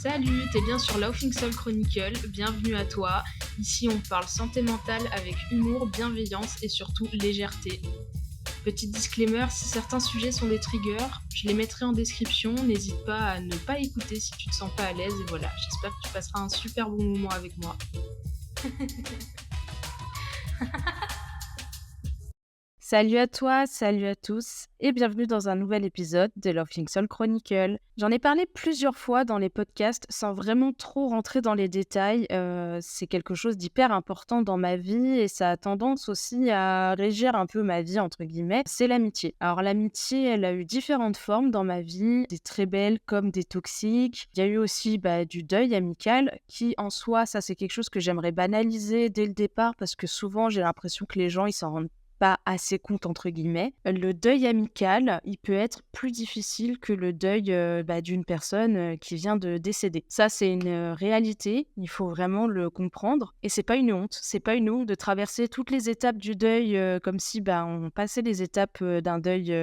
Salut, t'es bien sur Laughing Soul Chronicle, bienvenue à toi. Ici on parle santé mentale avec humour, bienveillance et surtout légèreté. Petit disclaimer, si certains sujets sont des triggers, je les mettrai en description, n'hésite pas à ne pas écouter si tu te sens pas à l'aise et voilà, j'espère que tu passeras un super bon moment avec moi. Salut à toi, salut à tous et bienvenue dans un nouvel épisode de Laughing Soul Chronicle. J'en ai parlé plusieurs fois dans les podcasts sans vraiment trop rentrer dans les détails. C'est quelque chose d'hyper important dans ma vie et ça a tendance aussi à régir un peu ma vie, entre guillemets. C'est l'amitié. Alors l'amitié, elle a eu différentes formes dans ma vie, des très belles comme des toxiques. Il y a eu aussi du deuil amical qui en soi, ça c'est quelque chose que j'aimerais banaliser dès le départ parce que souvent j'ai l'impression que les gens ils s'en rendent pas assez compte entre guillemets. Le deuil amical, il peut être plus difficile que le deuil d'une personne qui vient de décéder. Ça, c'est une réalité, il faut vraiment le comprendre. Et c'est pas une honte, c'est pas une honte de traverser toutes les étapes du deuil comme si on passait les étapes d'un deuil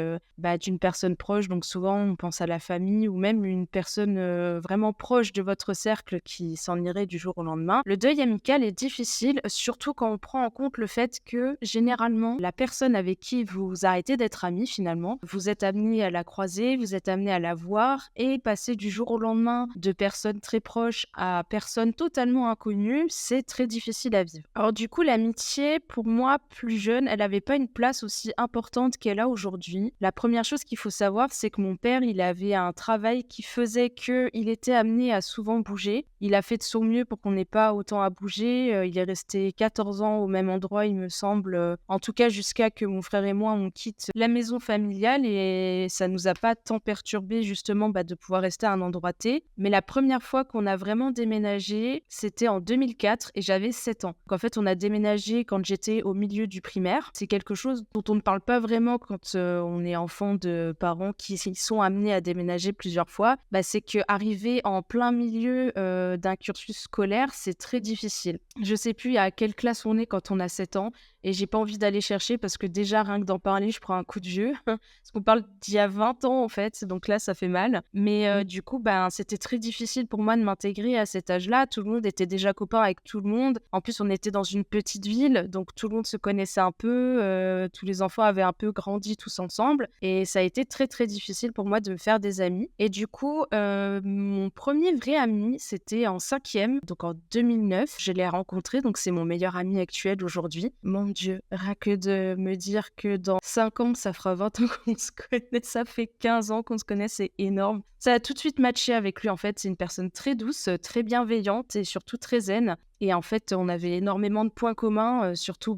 d'une personne proche. Donc souvent, on pense à la famille ou même une personne vraiment proche de votre cercle qui s'en irait du jour au lendemain. Le deuil amical est difficile, surtout quand on prend en compte le fait que généralement, la personne avec qui vous arrêtez d'être amis finalement, vous êtes amené à la croiser, vous êtes amené à la voir et passer du jour au lendemain de personnes très proches à personnes totalement inconnues, c'est très difficile à vivre. Alors du coup, l'amitié, pour moi, plus jeune, elle n'avait pas une place aussi importante qu'elle a aujourd'hui. La première chose qu'il faut savoir, c'est que mon père, il avait un travail qui faisait qu'il était amené à souvent bouger. Il a fait de son mieux pour qu'on n'ait pas autant à bouger. Il est resté 14 ans au même endroit, il me semble. En tout cas, jusqu'à que mon frère et moi, on quitte la maison familiale et ça nous a pas tant perturbé justement de pouvoir rester à un endroit T. Mais la première fois qu'on a vraiment déménagé, c'était en 2004 et j'avais 7 ans. Donc en fait, on a déménagé quand j'étais au milieu du primaire. C'est quelque chose dont on ne parle pas vraiment quand on est enfant de parents qui sont amenés à déménager plusieurs fois. C'est qu'arriver en plein milieu d'un cursus scolaire, c'est très difficile. Je sais plus à quelle classe on est quand on a 7 ans. Et j'ai pas envie d'aller chercher parce que déjà, rien que d'en parler, je prends un coup de vieux. Parce qu'on parle d'il y a 20 ans, en fait. Donc là, ça fait mal. Mais du coup, c'était très difficile pour moi de m'intégrer à cet âge-là. Tout le monde était déjà copain avec tout le monde. En plus, on était dans une petite ville. Donc tout le monde se connaissait un peu. Tous les enfants avaient un peu grandi tous ensemble. Et ça a été très, très difficile pour moi de me faire des amis. Et du coup, mon premier vrai ami, c'était en 5e, donc en 2009. Je l'ai rencontré. Donc c'est mon meilleur ami actuel aujourd'hui. Mon Dieu, rien que de me dire que dans 5 ans, ça fera 20 ans qu'on se connaît, ça fait 15 ans qu'on se connaît, c'est énorme. Ça a tout de suite matché avec lui, en fait, c'est une personne très douce, très bienveillante et surtout très zen. Et en fait, on avait énormément de points communs, surtout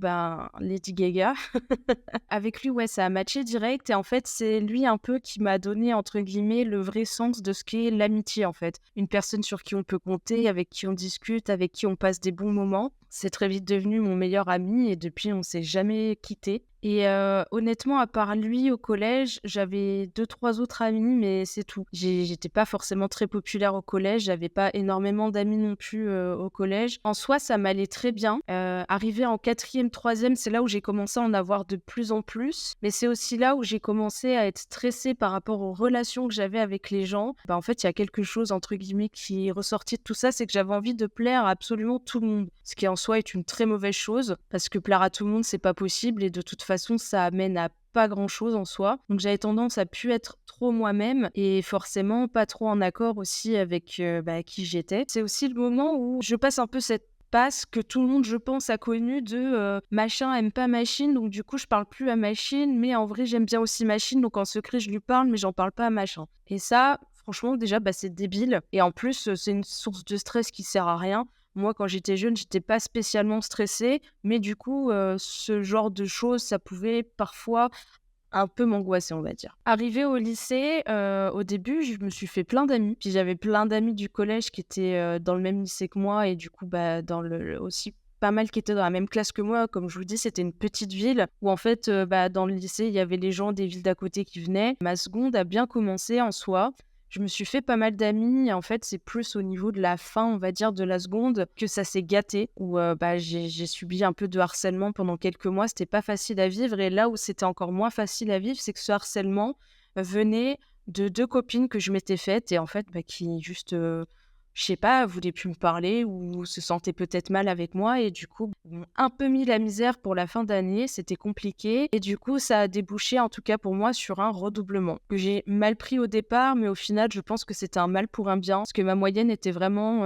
Lady Gaga. Avec lui, ouais, ça a matché direct et en fait, c'est lui un peu qui m'a donné, entre guillemets, le vrai sens de ce qu'est l'amitié, en fait. Une personne sur qui on peut compter, avec qui on discute, avec qui on passe des bons moments. C'est très vite devenu mon meilleur ami et depuis, on s'est jamais quittés. Et honnêtement, à part lui au collège, j'avais 2-3 autres amis, mais c'est tout. J'étais pas forcément très populaire au collège, j'avais pas énormément d'amis non plus au collège. En soi, ça m'allait très bien. Arrivé en 4e, 3e, c'est là où j'ai commencé à en avoir de plus en plus. Mais c'est aussi là où j'ai commencé à être stressée par rapport aux relations que j'avais avec les gens. En fait, il y a quelque chose, entre guillemets, qui est ressorti de tout ça, c'est que j'avais envie de plaire à absolument tout le monde. Ce qui en soi est une très mauvaise chose, parce que plaire à tout le monde, c'est pas possible et de toute façon, ça amène à pas grand-chose en soi. Donc j'avais tendance à plus être trop moi-même et forcément pas trop en accord aussi avec qui j'étais. C'est aussi le moment où je passe un peu cette passe que tout le monde, je pense, a connu de machin aime pas machine, donc du coup je parle plus à machine, mais en vrai j'aime bien aussi machine, donc en secret je lui parle, mais j'en parle pas à machin. Et ça, franchement, déjà, c'est débile. Et en plus, c'est une source de stress qui sert à rien. Moi, quand j'étais jeune, j'étais pas spécialement stressée, mais du coup, ce genre de choses, ça pouvait parfois un peu m'angoisser, on va dire. Arrivée au lycée, au début, je me suis fait plein d'amis. Puis j'avais plein d'amis du collège qui étaient dans le même lycée que moi et du coup, dans aussi pas mal qui étaient dans la même classe que moi. Comme je vous dis, c'était une petite ville où en fait, dans le lycée, il y avait les gens des villes d'à côté qui venaient. Ma seconde a bien commencé en soi. Je me suis fait pas mal d'amis. En fait, c'est plus au niveau de la fin, on va dire, de la seconde que ça s'est gâté, où j'ai subi un peu de harcèlement pendant quelques mois. C'était pas facile à vivre. Et là où c'était encore moins facile à vivre, c'est que ce harcèlement venait de 2 copines que je m'étais faites et en fait, qui juste je sais pas, voulaient plus me parler ou se sentaient peut-être mal avec moi et du coup, m'ont un peu mis la misère pour la fin d'année. C'était compliqué et du coup, ça a débouché, en tout cas pour moi, sur un redoublement que j'ai mal pris au départ, mais au final, je pense que c'était un mal pour un bien parce que ma moyenne était vraiment,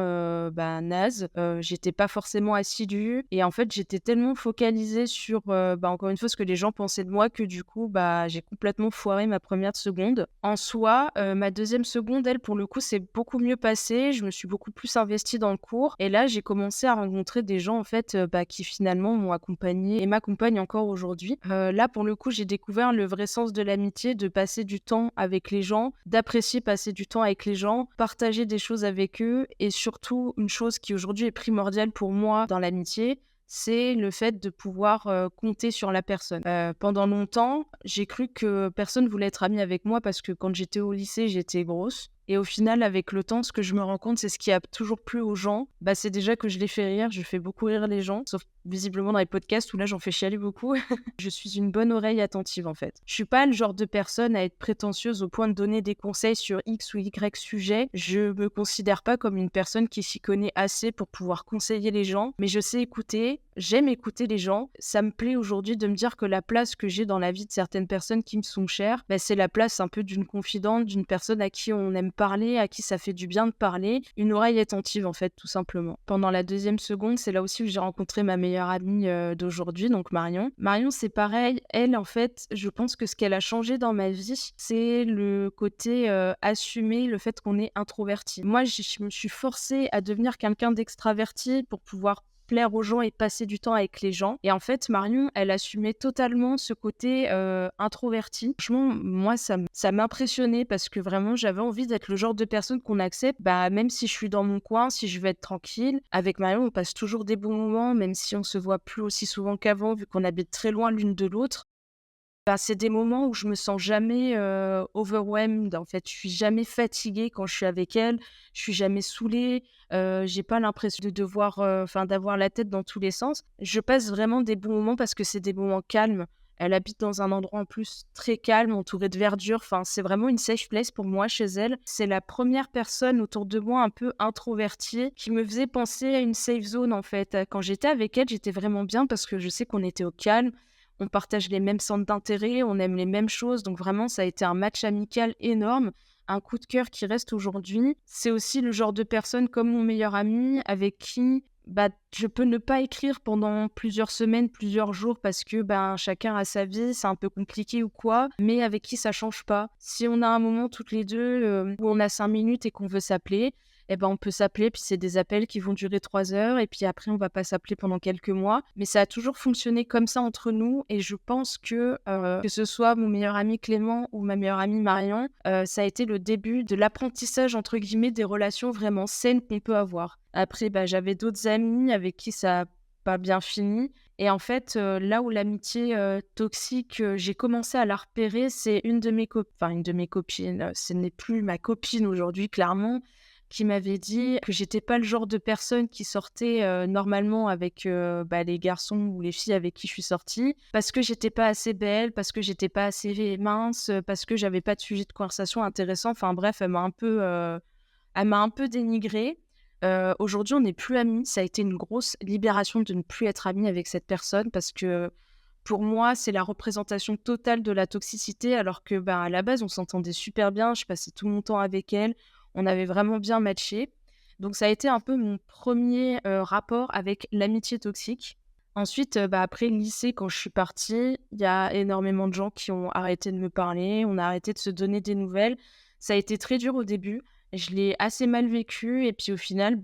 naze. J'étais pas forcément assidue et en fait, j'étais tellement focalisée sur, encore une fois, ce que les gens pensaient de moi que du coup, j'ai complètement foiré ma première seconde. En soi, ma deuxième seconde, elle, pour le coup, c'est beaucoup mieux passé. Je me suis beaucoup plus investie dans le cours et là, j'ai commencé à rencontrer des gens, en fait, qui finalement m'ont accompagnée et m'accompagnent encore aujourd'hui. Là, pour le coup, j'ai découvert le vrai sens de l'amitié, de passer du temps avec les gens, d'apprécier passer du temps avec les gens, partager des choses avec eux et surtout, une chose qui aujourd'hui est primordiale pour moi dans l'amitié, c'est le fait de pouvoir, compter sur la personne. Pendant longtemps, j'ai cru que personne voulait être ami avec moi parce que quand j'étais au lycée, j'étais grosse et au final, avec le temps, ce que je me rends compte, c'est ce qui a toujours plu aux gens, c'est déjà que je les fais rire, je fais beaucoup rire les gens, sauf visiblement dans les podcasts où là, j'en fais chialer beaucoup. Je suis une bonne oreille attentive, en fait. Je suis pas le genre de personne à être prétentieuse au point de donner des conseils sur X ou Y sujet. Je me considère pas comme une personne qui s'y connaît assez pour pouvoir conseiller les gens, mais je sais écouter, j'aime écouter les gens. Ça me plaît aujourd'hui de me dire que la place que j'ai dans la vie de certaines personnes qui me sont chères, c'est la place un peu d'une confidente, d'une personne à qui on aime parler, à qui ça fait du bien de parler. Une oreille attentive, en fait, tout simplement. Pendant la deuxième seconde, c'est là aussi où j'ai rencontré ma meilleure amie d'aujourd'hui, donc Marion. Marion, c'est pareil. Elle, en fait, je pense que ce qu'elle a changé dans ma vie, c'est le côté assumer le fait qu'on est introverti. Moi, je me suis forcée à devenir quelqu'un d'extraverti pour pouvoir plaire aux gens et passer du temps avec les gens. Et en fait, Marion, elle assumait totalement ce côté introverti. Franchement, moi, ça m'impressionnait parce que vraiment, j'avais envie d'être le genre de personne qu'on accepte, même si je suis dans mon coin, si je veux être tranquille. Avec Marion, on passe toujours des bons moments, même si on se voit plus aussi souvent qu'avant, vu qu'on habite très loin l'une de l'autre. C'est des moments où je me sens jamais, overwhelmed, en fait. Je suis jamais fatiguée quand je suis avec elle, je suis jamais saoulée, j'ai pas l'impression de devoir, d'avoir la tête dans tous les sens. Je passe vraiment des bons moments parce que c'est des moments calmes. Elle habite dans un endroit en plus très calme, entouré de verdure, c'est vraiment une safe place pour moi chez elle. C'est la première personne autour de moi un peu introvertie qui me faisait penser à une safe zone, en fait. Quand j'étais avec elle, j'étais vraiment bien parce que je sais qu'on était au calme, on partage les mêmes centres d'intérêt, on aime les mêmes choses. Donc vraiment, ça a été un match amical énorme, un coup de cœur qui reste aujourd'hui. C'est aussi le genre de personne comme mon meilleur ami avec qui je peux ne pas écrire pendant plusieurs semaines, plusieurs jours parce que chacun a sa vie, c'est un peu compliqué ou quoi, mais avec qui ça change pas. Si on a un moment toutes les deux où on a 5 minutes et qu'on veut s'appeler, on peut s'appeler, puis c'est des appels qui vont durer 3 heures, et puis après, on va pas s'appeler pendant quelques mois. Mais ça a toujours fonctionné comme ça entre nous, et je pense que ce soit mon meilleur ami Clément ou ma meilleure amie Marion, ça a été le début de l'apprentissage, entre guillemets, des relations vraiment saines qu'on peut avoir. Après, j'avais d'autres amis avec qui ça a pas bien fini. Et en fait, là où l'amitié toxique, j'ai commencé à la repérer, c'est une de mes copines, ce n'est plus ma copine aujourd'hui, clairement, qui m'avait dit que j'étais pas le genre de personne qui sortait normalement avec les garçons ou les filles avec qui je suis sortie, parce que j'étais pas assez belle, parce que j'étais pas assez mince, parce que j'avais pas de sujet de conversation intéressant. Enfin bref, elle m'a un peu dénigrée. Aujourd'hui, on n'est plus amis. Ça a été une grosse libération de ne plus être amie avec cette personne parce que pour moi, c'est la représentation totale de la toxicité alors que, à la base, on s'entendait super bien. Je passais tout mon temps avec elle. On avait vraiment bien matché. Donc ça a été un peu mon premier rapport avec l'amitié toxique. Ensuite, après le lycée, quand je suis partie, il y a énormément de gens qui ont arrêté de me parler, on a arrêté de se donner des nouvelles. Ça a été très dur au début. Je l'ai assez mal vécu et puis au final,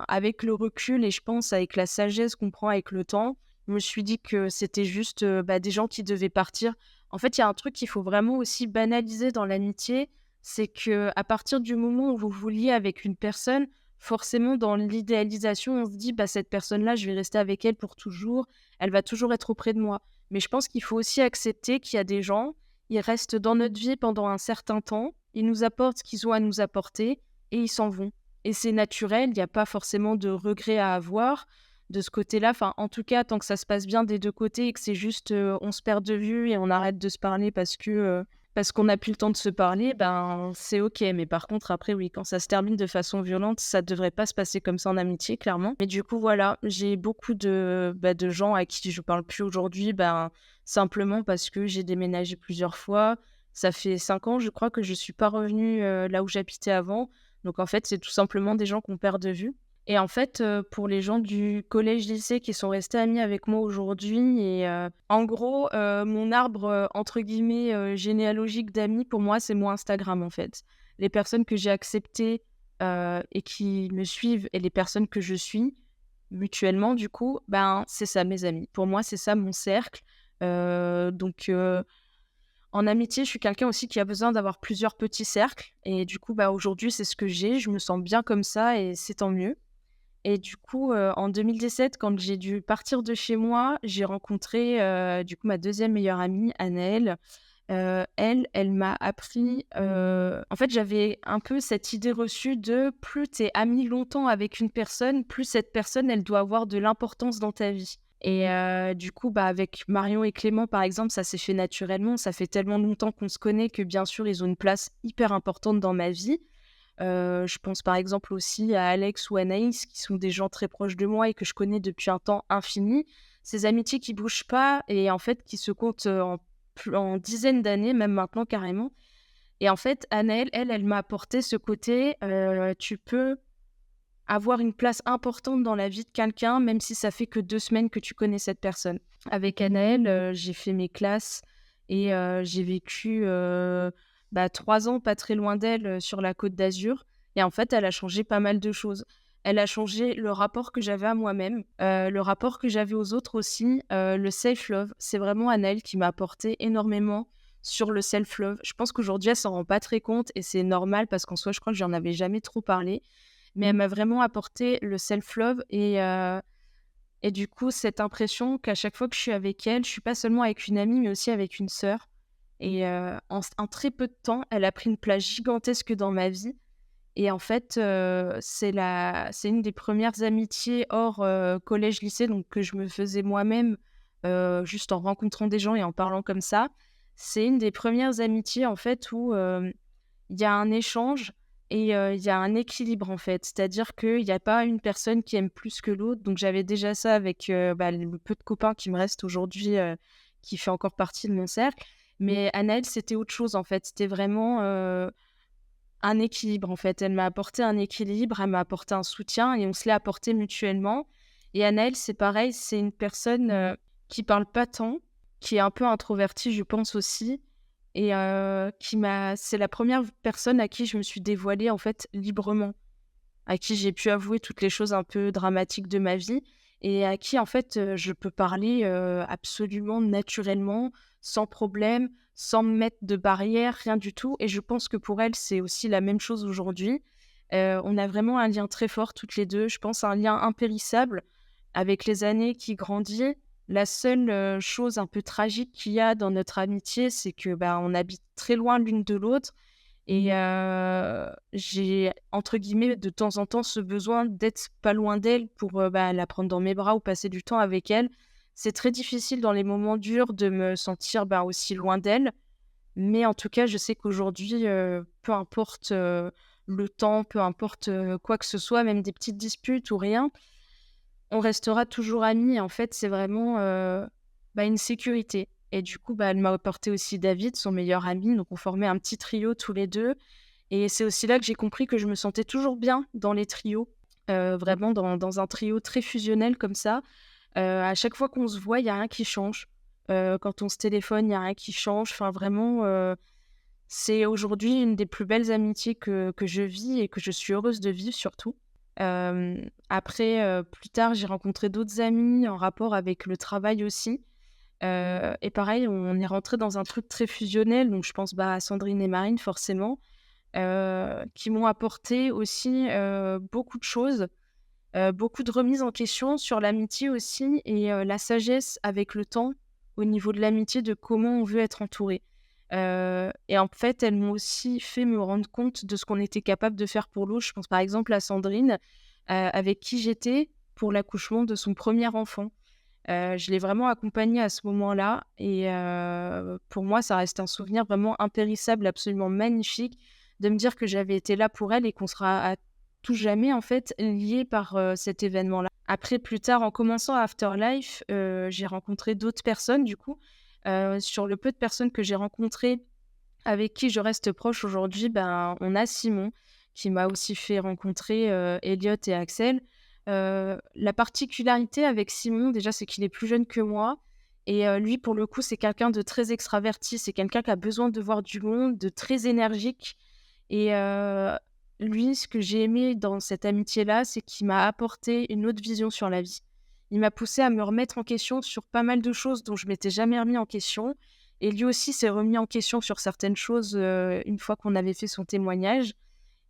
avec le recul et je pense avec la sagesse qu'on prend avec le temps, je me suis dit que c'était juste, des gens qui devaient partir. En fait, il y a un truc qu'il faut vraiment aussi banaliser dans l'amitié, c'est que à partir du moment où vous vous liez avec une personne, forcément dans l'idéalisation, on se dit: «Cette personne-là, je vais rester avec elle pour toujours, elle va toujours être auprès de moi». Mais je pense qu'il faut aussi accepter qu'il y a des gens, ils restent dans notre vie pendant un certain temps, ils nous apportent ce qu'ils ont à nous apporter et ils s'en vont. Et c'est naturel, il y a pas forcément de regret à avoir de ce côté-là. Enfin, en tout cas, tant que ça se passe bien des 2 côtés et que c'est juste, on se perd de vue et on arrête de se parler parce que, parce qu'on n'a plus le temps de se parler, ben, c'est OK. Mais par contre, après, oui, quand ça se termine de façon violente, ça devrait pas se passer comme ça en amitié, clairement. Mais du coup, voilà, j'ai beaucoup de gens à qui je parle plus aujourd'hui, ben, simplement parce que j'ai déménagé plusieurs fois. Ça fait 5 ans, je crois, que je suis pas revenue, là où j'habitais avant. Donc en fait, c'est tout simplement des gens qu'on perd de vue. Et en fait, pour les gens du collège-lycée qui sont restés amis avec moi aujourd'hui et en gros, mon arbre, entre guillemets, «généalogique» d'amis, pour moi, c'est mon Instagram, en fait. Les personnes que j'ai acceptées, et qui me suivent et les personnes que je suis, mutuellement, du coup, ben, c'est ça mes amis. Pour moi, c'est ça mon cercle. Donc en amitié, je suis quelqu'un aussi qui a besoin d'avoir plusieurs petits cercles et du coup, bah, aujourd'hui, c'est ce que j'ai. Je me sens bien comme ça et c'est tant mieux. Et du coup, en 2017, quand j'ai dû partir de chez moi, j'ai rencontré, du coup, ma deuxième meilleure amie, Anaëlle. Elle m'a appris, en fait, j'avais un peu cette idée reçue de plus tu es amie longtemps avec une personne, plus cette personne, elle doit avoir de l'importance dans ta vie. Et du coup, bah, avec Marion et Clément, par exemple, ça s'est fait naturellement. Ça fait tellement longtemps qu'on se connaît que, bien sûr, ils ont une place hyper importante dans ma vie. Je pense par exemple aussi à Alex ou Anaïs qui sont des gens très proches de moi et que je connais depuis un temps infini. Ces amitiés qui bougent pas et en fait qui se comptent, en dizaines d'années, même maintenant carrément. Et en fait, Anaëlle, elle m'a apporté ce côté, tu peux avoir une place importante dans la vie de quelqu'un, même si ça fait que 2 semaines que tu connais cette personne. Avec Anaëlle, j'ai fait mes classes et j'ai vécu, 3 ans pas très loin d'elle, sur la Côte d'Azur et en fait, elle a changé pas mal de choses. Elle a changé le rapport que j'avais à moi-même, le rapport que j'avais aux autres aussi, le self love. C'est vraiment Anaëlle qui m'a apporté énormément sur le self love. Je pense qu'aujourd'hui, elle s'en rend pas très compte et c'est normal parce qu'en soi, je crois que j'en avais jamais trop parlé. Mais elle m'a vraiment apporté le self-love et du coup, cette impression qu'à chaque fois que je suis avec elle, je suis pas seulement avec une amie, mais aussi avec une sœur. Et en très peu de temps, elle a pris une place gigantesque dans ma vie. Et en fait, c'est une des premières amitiés hors, collège-lycée, donc que je me faisais moi-même, juste en rencontrant des gens et en parlant comme ça. C'est une des premières amitiés, en fait, où, il y a un échange et il y a un équilibre, en fait. C'est-à-dire qu'il y a pas une personne qui aime plus que l'autre. Donc j'avais déjà ça avec, le peu de copains qui me restent aujourd'hui, qui fait encore partie de mon cercle. Mais Anaëlle, c'était autre chose, en fait. C'était vraiment, un équilibre, en fait. Elle m'a apporté un équilibre, elle m'a apporté un soutien et on se l'est apporté mutuellement. Et Anaëlle, c'est pareil, c'est une personne, qui parle pas tant, qui est un peu introvertie, je pense aussi et c'est la première personne à qui je me suis dévoilée, en fait, librement, à qui j'ai pu avouer toutes les choses un peu dramatiques de ma vie et à qui, en fait, je peux parler, absolument naturellement, sans problème, sans me mettre de barrière, rien du tout et je pense que pour elle, c'est aussi la même chose aujourd'hui. On a vraiment un lien très fort toutes les 2. Je pense un lien impérissable avec les années qui grandit. La seule, chose un peu tragique qu'il y a dans notre amitié, c'est que, bah, on habite très loin l'une de l'autre et j'ai entre guillemets «de temps en temps» ce besoin d'être pas loin d'elle pour, la prendre dans mes bras ou passer du temps avec elle. C'est très difficile dans les moments durs de me sentir, aussi loin d'elle, mais en tout cas, je sais qu'aujourd'hui, peu importe, le temps, peu importe, quoi que ce soit, même des petites disputes ou rien, on restera toujours amis et en fait, c'est vraiment, une sécurité et du coup, elle m'a apporté aussi David, son meilleur ami, donc on formait un petit trio tous les 2 et c'est aussi là que j'ai compris que je me sentais toujours bien dans les trios, vraiment dans un trio très fusionnel comme ça. À chaque fois qu'on se voit, il y a rien qui change. Quand on se téléphone, il y a rien qui change. Enfin vraiment, c'est aujourd'hui une des plus belles amitiés que je vis et que je suis heureuse de vivre surtout. Après, plus tard, j'ai rencontré d'autres amis en rapport avec le travail aussi, et pareil, on est rentré dans un truc très fusionnel, donc je pense, à Sandrine et Marine forcément, qui m'ont apporté aussi, beaucoup de choses, beaucoup de remises en question sur l'amitié aussi et la sagesse avec le temps au niveau de l'amitié, de comment on veut être entouré. Et en fait, elles m'ont aussi fait me rendre compte de ce qu'on était capable de faire pour l'autre. Je pense par exemple à Sandrine, avec qui j'étais pour l'accouchement de son premier enfant. Je l'ai vraiment accompagné à ce moment-là et pour moi, ça reste un souvenir vraiment impérissable, absolument magnifique, de me dire que j'avais été là pour elle et qu'on sera à tout jamais, en fait, liés par, cet événement-là. Après, plus tard, en commençant Afterlife, j'ai rencontré d'autres personnes, du coup. Sur le peu de personnes que j'ai rencontrées, avec qui je reste proche aujourd'hui, ben, on a Simon, qui m'a aussi fait rencontrer, Elliot et Axel. La particularité avec Simon, déjà, c'est qu'il est plus jeune que moi et lui, pour le coup, c'est quelqu'un de très extraverti. C'est quelqu'un qui a besoin de voir du monde, de très énergique et lui, ce que j'ai aimé dans cette amitié-là, c'est qu'il m'a apporté une autre vision sur la vie. Il m'a poussé à me remettre en question sur pas mal de choses dont je m'étais jamais remis en question et lui aussi s'est remis en question sur certaines choses, une fois qu'on avait fait son témoignage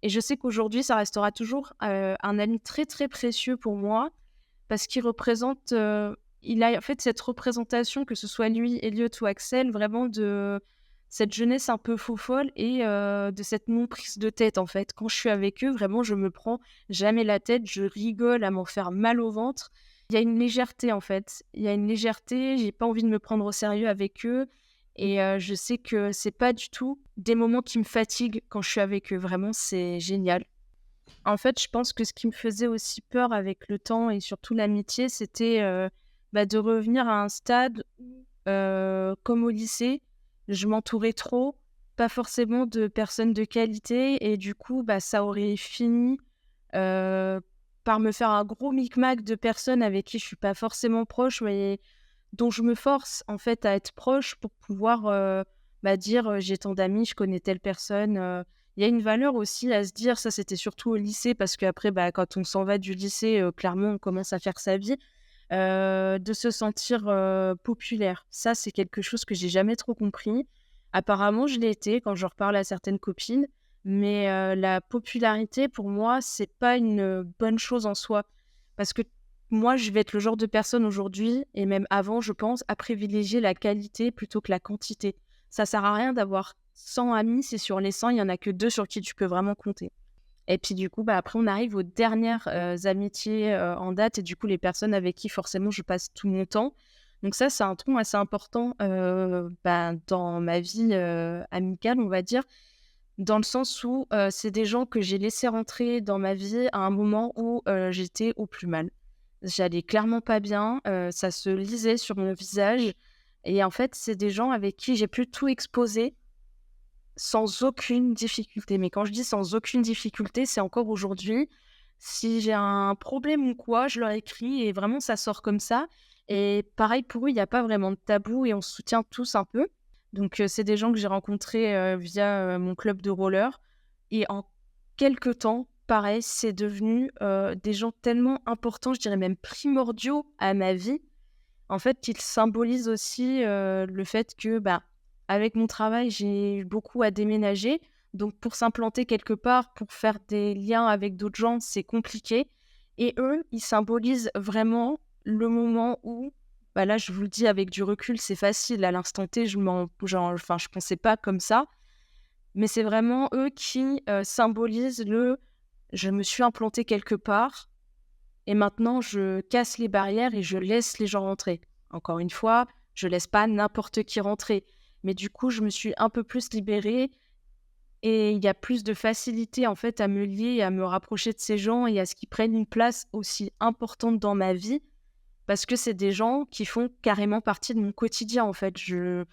et je sais qu'aujourd'hui, ça restera toujours, un ami très, très précieux pour moi parce qu'il représente, il a en fait cette représentation, que ce soit lui, Elliot ou Axel, vraiment de cette jeunesse un peu faux-folle et de cette non-prise de tête, en fait. Quand je suis avec eux, vraiment, je me prends jamais la tête, je rigole à m'en faire mal au ventre. Il y a une légèreté, en fait. Il y a une légèreté, j'ai pas envie de me prendre au sérieux avec eux et je sais que c'est pas du tout des moments qui me fatiguent quand je suis avec eux. Vraiment, c'est génial. En fait, je pense que ce qui me faisait aussi peur avec le temps et surtout l'amitié, c'était, de revenir à un stade où, comme au lycée, je m'entourais trop, pas forcément de personnes de qualité et du coup, ça aurait fini, heu, par me faire un gros micmac de personnes avec qui je suis pas forcément proche, mais dont je me force, en fait, à être proche pour pouvoir, dire, «J'ai tant d'amis, je connais telle personne», Il y a une valeur aussi à se dire, ça c'était surtout au lycée parce qu'après, quand on s'en va du lycée, clairement on commence à faire sa vie, de se sentir, populaire. Ça, c'est quelque chose que j'ai jamais trop compris. Apparemment, je l'ai été quand je reparle à certaines copines, mais la popularité pour moi, c'est pas une, bonne chose en soi. Parce que moi, je vais être le genre de personne aujourd'hui et même avant, je pense, à privilégier la qualité plutôt que la quantité. Ça sert à rien d'avoir 100 amis si sur les 100, il y en a que 2 sur qui tu peux vraiment compter. Et puis du coup, après on arrive aux dernières, amitiés, en date et du coup les personnes avec qui forcément je passe tout mon temps. Donc ça, c'est un tronc assez important, dans ma vie, amicale, on va dire. Dans le sens où, c'est des gens que j'ai laissés rentrer dans ma vie à un moment où, j'étais au plus mal. J'allais clairement pas bien, ça se lisait sur mon visage et en fait, c'est des gens avec qui j'ai pu tout exposer sans aucune difficulté. Mais quand je dis sans aucune difficulté, c'est encore aujourd'hui. Si j'ai un problème ou quoi, je leur écris et vraiment ça sort comme ça. Et pareil pour eux, il y a pas vraiment de tabou et on se soutient tous un peu. Donc c'est des gens que j'ai rencontrés, via, mon club de roller et en quelque temps, pareil, c'est devenu, des gens tellement importants, je dirais même primordiaux à ma vie en fait, il symbolise aussi, le fait que, avec mon travail, j'ai beaucoup à déménager. Donc pour s'implanter quelque part, pour faire des liens avec d'autres gens, c'est compliqué et eux, ils symbolisent vraiment le moment où, là, je vous le dis avec du recul, c'est facile. À l'instant T, je pensais pas comme ça, mais c'est vraiment eux qui, symbolisent le: «Je me suis implantée quelque part et maintenant, je casse les barrières et je laisse les gens rentrer. Encore une fois, je laisse pas n'importe qui rentrer. Mais du coup, je me suis un peu plus libérée et il y a plus de facilité, en fait, à me lier et à me rapprocher de ces gens et à ce qu'ils prennent une place aussi importante dans ma vie parce que c'est des gens qui font carrément partie de mon quotidien, en fait. Je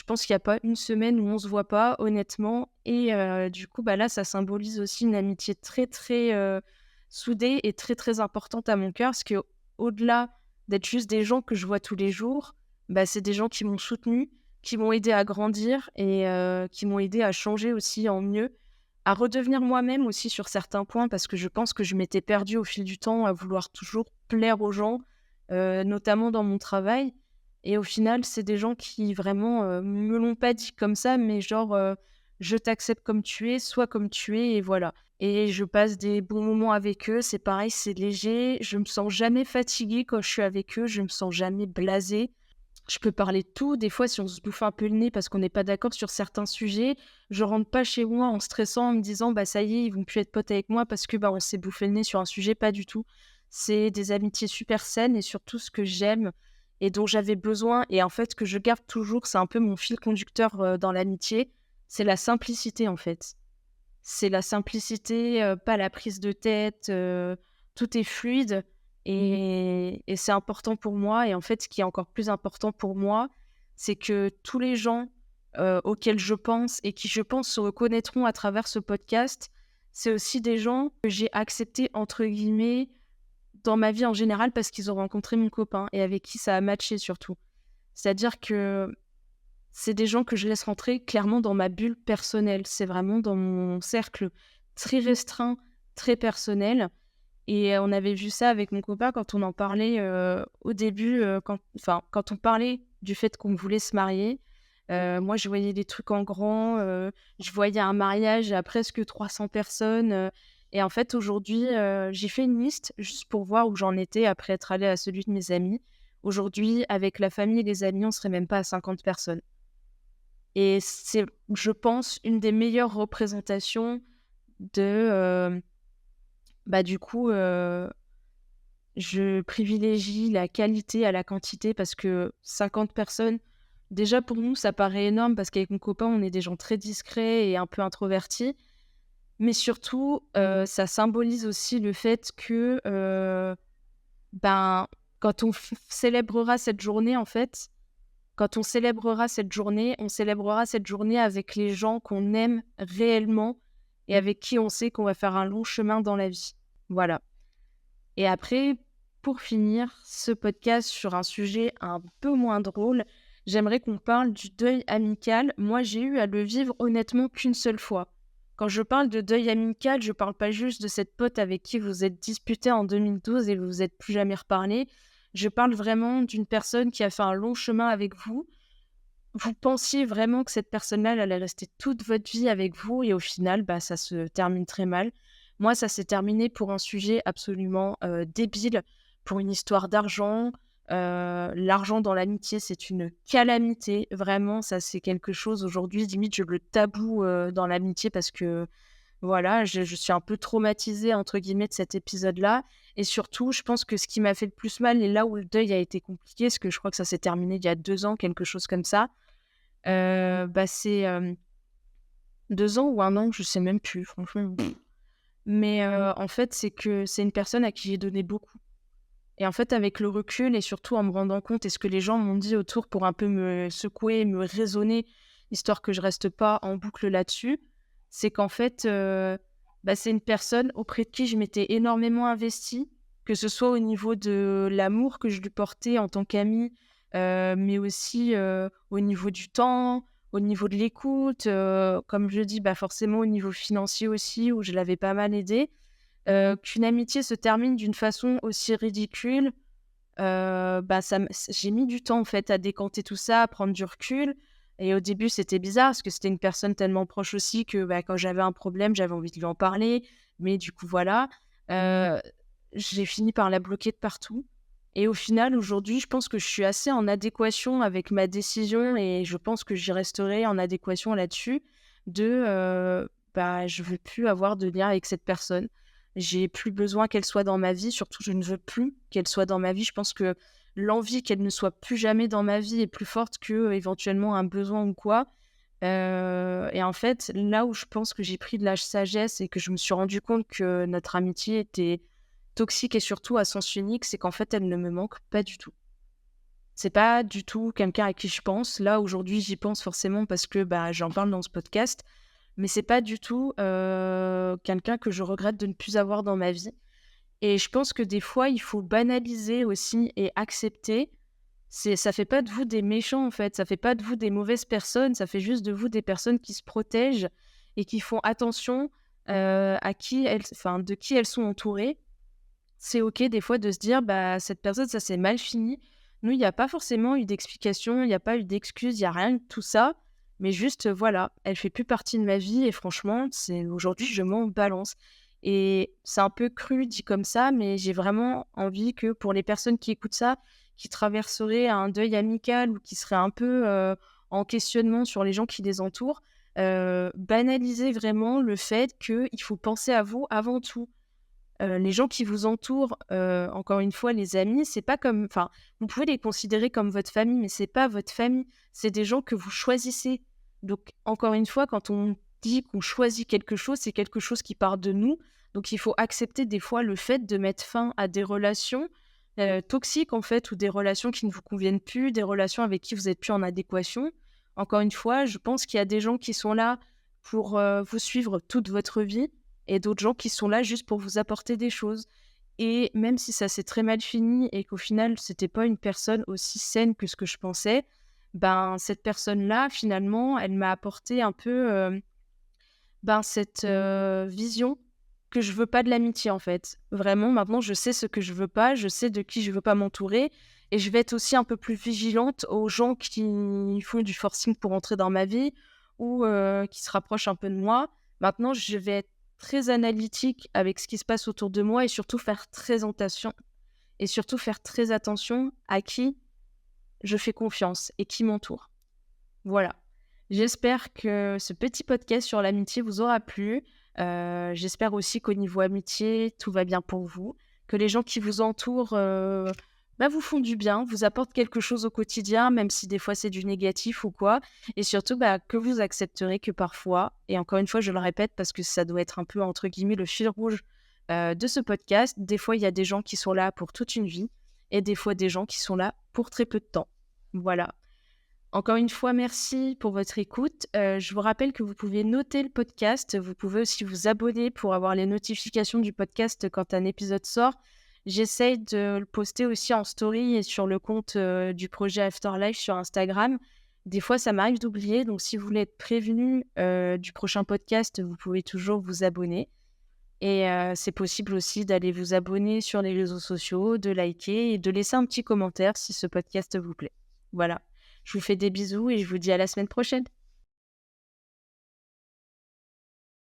pense qu'il y a pas une semaine où on se voit pas, honnêtement et du coup, là, ça symbolise aussi une amitié très, très, soudée et très, très importante à mon cœur parce que au delà d'être juste des gens que je vois tous les jours, c'est des gens qui m'ont soutenue, qui m'ont aidée à grandir et qui m'ont aidée à changer aussi en mieux, à redevenir moi-même aussi sur certains points parce que je pense que je m'étais perdue au fil du temps à vouloir toujours plaire aux gens, notamment dans mon travail et au final, c'est des gens qui vraiment, me l'ont pas dit comme ça, mais genre, «Je t'accepte comme tu es, sois comme tu es et voilà» et je passe des bons moments avec eux. C'est pareil, c'est léger, je me sens jamais fatiguée quand je suis avec eux, je me sens jamais blasée. Je peux parler de tout. Des fois, si on se bouffe un peu le nez parce qu'on n'est pas d'accord sur certains sujets, je rentre pas chez moi en stressant, en me disant: «Ça y est, ils vont plus être potes avec moi parce que, on s'est bouffé le nez sur un sujet». Pas du tout. C'est des amitiés super saines et surtout ce que j'aime et dont j'avais besoin et en fait que je garde toujours, c'est un peu mon fil conducteur, dans l'amitié, c'est la simplicité, en fait. C'est la simplicité, pas la prise de tête, tout est fluide et c'est important pour moi et en fait, ce qui est encore plus important pour moi, c'est que tous les gens, auxquels je pense et qui, je pense, se reconnaîtront à travers ce podcast, c'est aussi des gens que j'ai «acceptés» entre guillemets dans ma vie en général parce qu'ils ont rencontré mon copain et avec qui ça a matché surtout. C'est-à-dire que c'est des gens que je laisse rentrer clairement dans ma bulle personnelle. C'est vraiment dans mon cercle très restreint, très personnel et on avait vu ça avec mon copain quand on en parlait, au début, quand on parlait du fait qu'on voulait se marier. Moi, je voyais des trucs en grand, je voyais un mariage à presque 300 personnes, et en fait, aujourd'hui, j'ai fait une liste juste pour voir où j'en étais après être allée à celui de mes amis. Aujourd'hui, avec la famille et les amis, on serait même pas à 50 personnes. Et c'est, je pense, une des meilleures représentations de, du coup, je privilégie la qualité à la quantité parce que 50 personnes, déjà pour nous, ça paraît énorme parce qu'avec mon copain, on est des gens très discrets et un peu introvertis. Mais surtout, ça symbolise aussi le fait que, ben, quand célébrera cette journée, en fait, quand on célébrera cette journée avec les gens qu'on aime réellement et avec qui on sait qu'on va faire un long chemin dans la vie. Voilà. Et après, pour finir ce podcast sur un sujet un peu moins drôle, j'aimerais qu'on parle du deuil amical. Moi, j'ai eu à le vivre honnêtement qu'une seule fois. Quand je parle de deuil amical, je parle pas juste de cette pote avec qui vous êtes disputé en 2012 et vous vous êtes plus jamais reparlé. Je parle vraiment d'une personne qui a fait un long chemin avec vous. Vous pensiez vraiment que cette personne-là, elle allait rester toute votre vie avec vous et au final, ça se termine très mal. Moi, ça s'est terminé pour un sujet absolument débile, pour une histoire d'argent. L'argent dans l'amitié, c'est une calamité. Vraiment, ça, c'est quelque chose aujourd'hui, limite, je le taboue dans l'amitié parce que, voilà, je suis un peu traumatisée, entre guillemets, de cet épisode-là. Et surtout, je pense que ce qui m'a fait le plus mal et là où le deuil a été compliqué, parce que je crois que ça s'est terminé il y a 2 ans, quelque chose comme ça, c'est, 2 ans ou 1 an, je sais même plus franchement. Mais, en fait, c'est que c'est une personne à qui j'ai donné beaucoup et en fait, avec le recul et surtout en me rendant compte et ce que les gens m'ont dit autour pour un peu me secouer, me raisonner, histoire que je reste pas en boucle là-dessus, c'est qu'en fait, c'est une personne auprès de qui je m'étais énormément investie, que ce soit au niveau de l'amour que je lui portais en tant qu'amie, mais aussi, au niveau du temps, au niveau de l'écoute, comme je dis, forcément au niveau financier aussi où je l'avais pas mal aidé. Qu'une amitié se termine d'une façon aussi ridicule, j'ai mis du temps en fait à décanter tout ça, à prendre du recul et au début c'était bizarre parce que c'était une personne tellement proche aussi que, quand j'avais un problème, j'avais envie de lui en parler. Mais du coup voilà, heu, j'ai fini par la bloquer de partout et au final aujourd'hui, je pense que je suis assez en adéquation avec ma décision et je pense que j'y resterai en adéquation là-dessus de, je veux plus avoir de lien avec cette personne. J'ai plus besoin qu'elle soit dans ma vie, surtout je ne veux plus qu'elle soit dans ma vie. Je pense que l'envie qu'elle ne soit plus jamais dans ma vie est plus forte que, éventuellement un besoin ou quoi. Et en fait, là où je pense que j'ai pris de la sagesse et que je me suis rendu compte que notre amitié était toxique et surtout à sens unique, c'est qu'en fait, elle ne me manque pas du tout. C'est pas du tout quelqu'un à qui je pense. Là, aujourd'hui, j'y pense forcément parce que, j'en parle dans ce podcast. Mais c'est pas du tout, quelqu'un que je regrette de ne plus avoir dans ma vie et je pense que des fois, il faut banaliser aussi et accepter. Ça fait pas de vous des méchants, en fait, ça fait pas de vous des mauvaises personnes, ça fait juste de vous des personnes qui se protègent et qui font attention, de qui elles sont entourées. C'est OK des fois de se dire: «Cette personne, ça s'est mal fini». Nous, il y a pas forcément eu d'explication, il y a pas eu d'excuses, il y a rien de tout ça, mais juste, voilà, elle fait plus partie de ma vie et franchement, c'est aujourd'hui, je m'en balance et c'est un peu cru dit comme ça, mais j'ai vraiment envie que pour les personnes qui écoutent ça, qui traverseraient un deuil amical ou qui seraient un peu, en questionnement sur les gens qui les entourent, banaliser vraiment le fait qu'il faut penser à vous avant tout. Les gens qui vous entourent, encore une fois, les amis, c'est pas comme enfin, vous pouvez les considérer comme votre famille, mais c'est pas votre famille, c'est des gens que vous choisissez. Donc encore une fois, quand on dit qu'on choisit quelque chose, c'est quelque chose qui part de nous. Donc il faut accepter des fois le fait de mettre fin à des relations, toxiques en fait ou des relations qui ne vous conviennent plus, des relations avec qui vous êtes plus en adéquation. Encore une fois, je pense qu'il y a des gens qui sont là pour, vous suivre toute votre vie et d'autres gens qui sont là juste pour vous apporter des choses et même si ça s'est très mal fini et qu'au final, c'était pas une personne aussi saine que ce que je pensais, ben, cette personne-là, finalement, elle m'a apporté un peu, ben, cette, vision que je veux pas de l'amitié, en fait. Vraiment, maintenant, je sais ce que je veux pas, je sais de qui je veux pas m'entourer et je vais être aussi un peu plus vigilante aux gens qui font du forcing pour entrer dans ma vie ou qui se rapprochent un peu de moi. Maintenant, je vais être très analytique avec ce qui se passe autour de moi et surtout faire très attention à qui je fais confiance et qui m'entoure. Voilà. J'espère que ce petit podcast sur l'amitié vous aura plu. J'espère aussi qu'au niveau amitié, tout va bien pour vous, que les gens qui vous entourent, bah, vous font du bien, vous apportent quelque chose au quotidien, même si des fois c'est du négatif ou quoi et surtout, bah, que vous accepterez que parfois et encore une fois, je le répète parce que ça doit être un peu entre guillemets «le fil rouge», de ce podcast, des fois il y a des gens qui sont là pour toute une vie et des fois des gens qui sont là pour très peu de temps. Voilà. Encore une fois, merci pour votre écoute. Je vous rappelle que vous pouvez noter le podcast. Vous pouvez aussi vous abonner pour avoir les notifications du podcast quand un épisode sort. J'essaye de le poster aussi en story et sur le compte, du projet Afterlife sur Instagram. Des fois, ça m'arrive d'oublier, donc si vous voulez être prévenu, du prochain podcast, vous pouvez toujours vous abonner et c'est possible aussi d'aller vous abonner sur les réseaux sociaux, de liker et de laisser un petit commentaire si ce podcast vous plaît. Voilà. Je vous fais des bisous et je vous dis à la semaine prochaine.